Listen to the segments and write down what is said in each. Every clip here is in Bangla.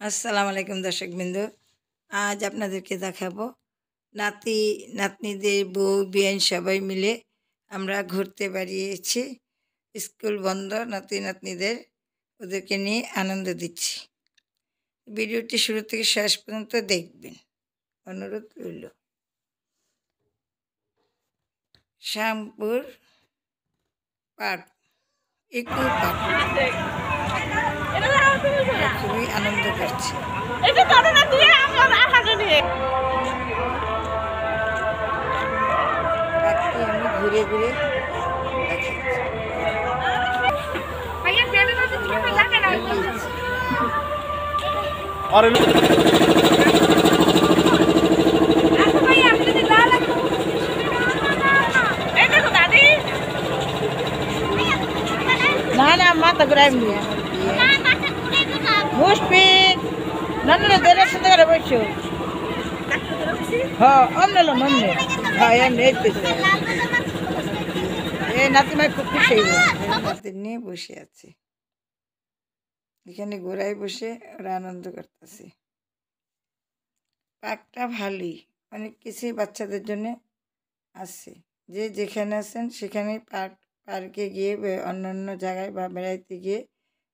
আসসালামু আলাইকুম দর্শকবৃন্দ। আজ আপনাদেরকে দেখাবো নাতি নাতনিদের বউ বিয়ান সবাই মিলে আমরা ঘুরতে বেরিয়েছি। স্কুল বন্ধ, নাতি নাতনিদের ওদেরকে নিয়ে আনন্দ দিচ্ছি। ভিডিওটি শুরু থেকে শেষ পর্যন্ত দেখবেন, অনুরোধ রইল। শ্যামপুর পার্ক, ইকো পার্ক, খুবই আনন্দ করছি। পার্কটি আমি ঘুরে ঘুরে না না মাথা ঘুরাই মুশফিক নন্দ দেড় সাথে করে বসছো। হ্যাঁ অমনে লো নন্দ, হ্যাঁ এমনি এই নাতিমাই খুব খুশি নাতি নিয়ে বসে আছে। এখানে গোড়ায় বসে ওরা আনন্দ করতেছে। পার্কটা ভালোই, অনেক কিছুই বাচ্চাদের জন্য আছে। যে যেখানে আছেন সেখানে পার্কে গিয়ে অন্যান্য জায়গায় বা বেড়াইতে গিয়ে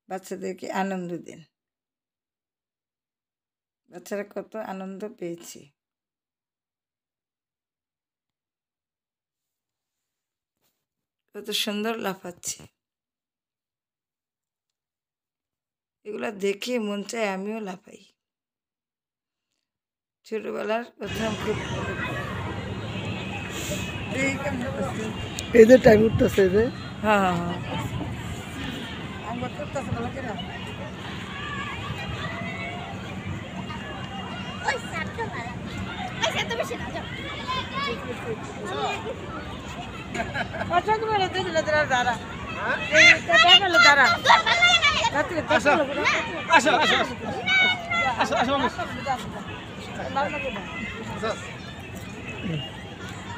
বাচ্চাদেরকে আনন্দ দেন। বাচ্চারা কত আনন্দ পেয়েছে। কত সুন্দর লাফাচ্ছে। এগুলো দেখে মন চায় আমিও লাফাই। ছোটবেলার কথা খুব এদের টাইম উঠতেছে যে হ্যাঁ হ্যাঁ হ্যাঁ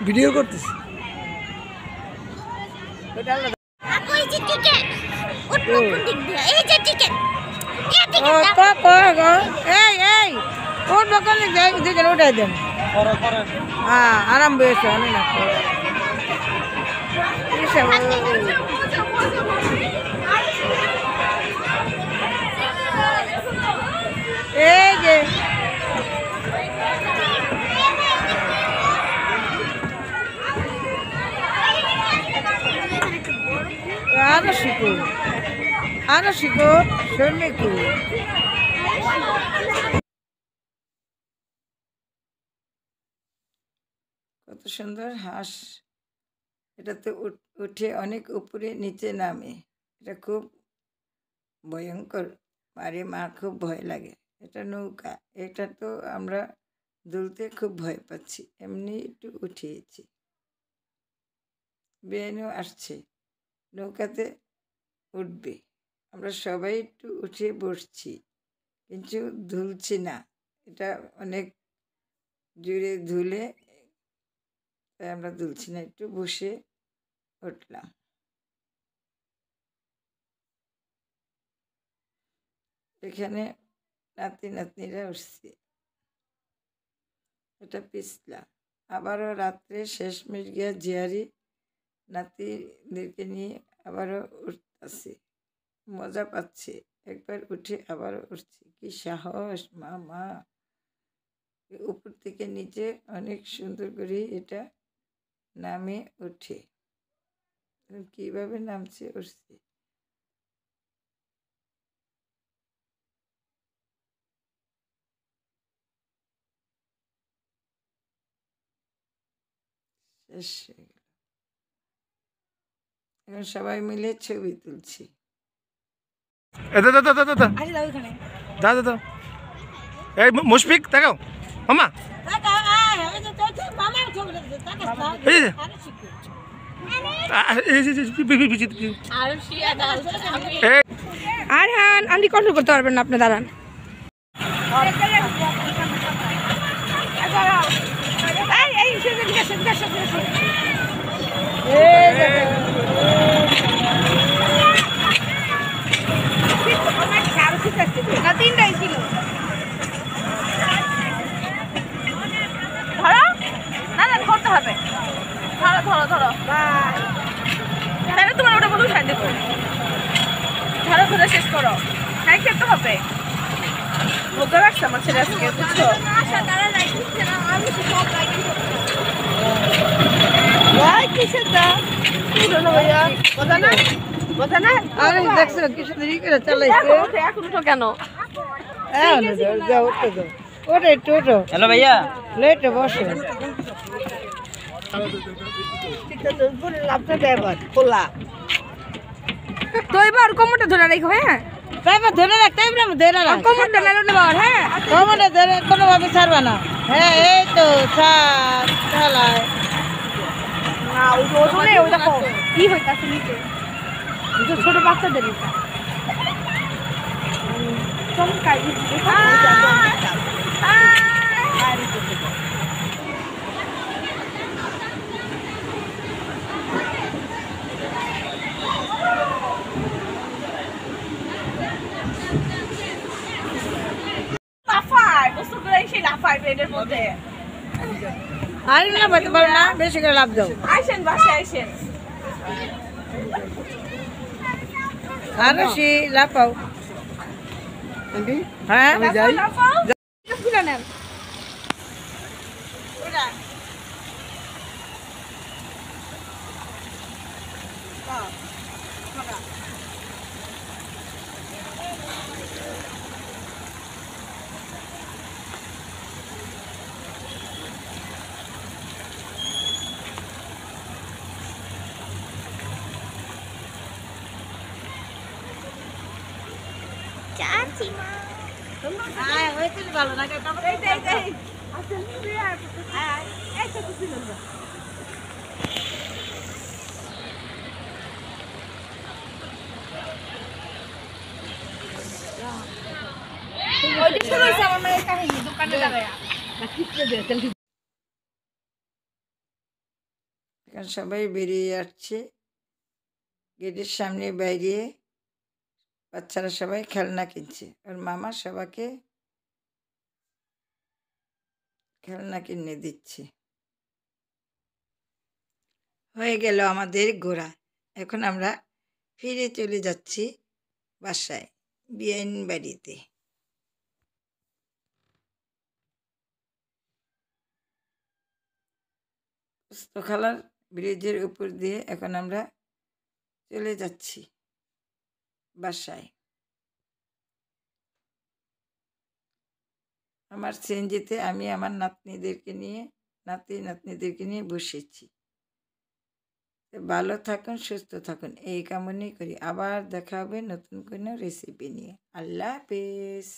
ভিডিও করতেছি। উঠাই দেন, হ্যাঁ আরাম হয়েছে অনেক না। এই যে আরো শিখো, আরো শিখো, শুনলে কি কত সুন্দর হাঁস। এটাতে উঠে অনেক উপরে নিচে নামে। এটা খুব ভয়ঙ্কর, মারে মা খুব ভয় লাগে। এটা নৌকা, এটা তো আমরা দুলতে খুব ভয় পাচ্ছি, এমনি একটু উঠিয়েছি। বেআইনও আসছে, নৌকাতে উঠবে। আমরা সবাই একটু উঠে বসছি, কিন্তু দুলছি না। এটা অনেক জোরে ধুলে তাই আমরা দুলছি না, একটু বসে উঠলাম। এখানে নাতি নাতনিরা উঠছে। এটা পিছলা। আবারও রাত্রে শেষমেশ গিয়া জিয়ারি নাতিদেরকে নিয়ে আবারও উঠতেছে, মজা পাচ্ছে। একবার উঠে আবারও উঠছে। কি সাহস মা মা! উপর থেকে নিচে অনেক সুন্দর করে এটা নামে ওঠে। কিভাবে নামছে উঠছে। শেষ হয়ে গেল। এখন সবাই মিলে ছবি তুলছি। এই মুশফিক দেখাও মামা, আর হ্যাঁ আপনি কন্ট্রোল করতে পারবেন না, আপনি দাঁড়ান। তিনটাই ছিল। আছে, রোজা রাখছে আমার ছেলে আজকে, বুঝছো? কিসের দা ভাইয়া, বোঝা না বোঝা না? আরে দেখছো কি সুন্দর ই করে চালাইছে। এখন উঠো কেন? যাও উঠে যাও, ওটা একটু ওঠো। হ্যালো ভাইয়া, লেটে বসো। লাভটা দেবার খোলা তো এবার কোমরটা ধরে রাখো, হ্যাঁ তাইবা ধরে রাখ, তাইবা ধরে রাখ, কোমরটা মেলো নেবার, হ্যাঁ কমনে ধরে কোনোভাবে ছাড়বা না। হ্যাঁ এই তো চালায়। না ওই যে ওখানে ওই দেখো কি হইতাছে নিচে, ছোট বাচ্চাদের এটা চমকাই লাফায়, বস্তু করে সেই লাফায় ব্রেডের মধ্যে। আর না বলতে পারো না, বেশি করে লাভ দাও। আইসেন বাসায় আইসেন। আর বেশি লাফাও। হ্যাঁ লাফাও খুলে নেন। ভালো না এখন সবাই বেরিয়ে যাচ্ছে গেটের সামনে বাইরে, বাচ্চারা সবাই খেলনা কিনছে, আর মামা সবাইকে খেলনা কিনে দিচ্ছে। হয়ে গেল আমাদের ঘোরা। এখন আমরা ফিরে চলে যাচ্ছি বাসায়, বিয়াইন বাড়িতে। পোস্তখালার ব্রিজের উপর দিয়ে এখন আমরা চলে যাচ্ছি বাসায়। আমার সিএনজিতে আমি আমার নাতনিদেরকে নিয়ে বসেছি। ভালো থাকুন, সুস্থ থাকুন, এই কামনাই করি। আবার দেখা হবে নতুন কোনো রেসিপি নিয়ে। আল্লাহ হাফেজ।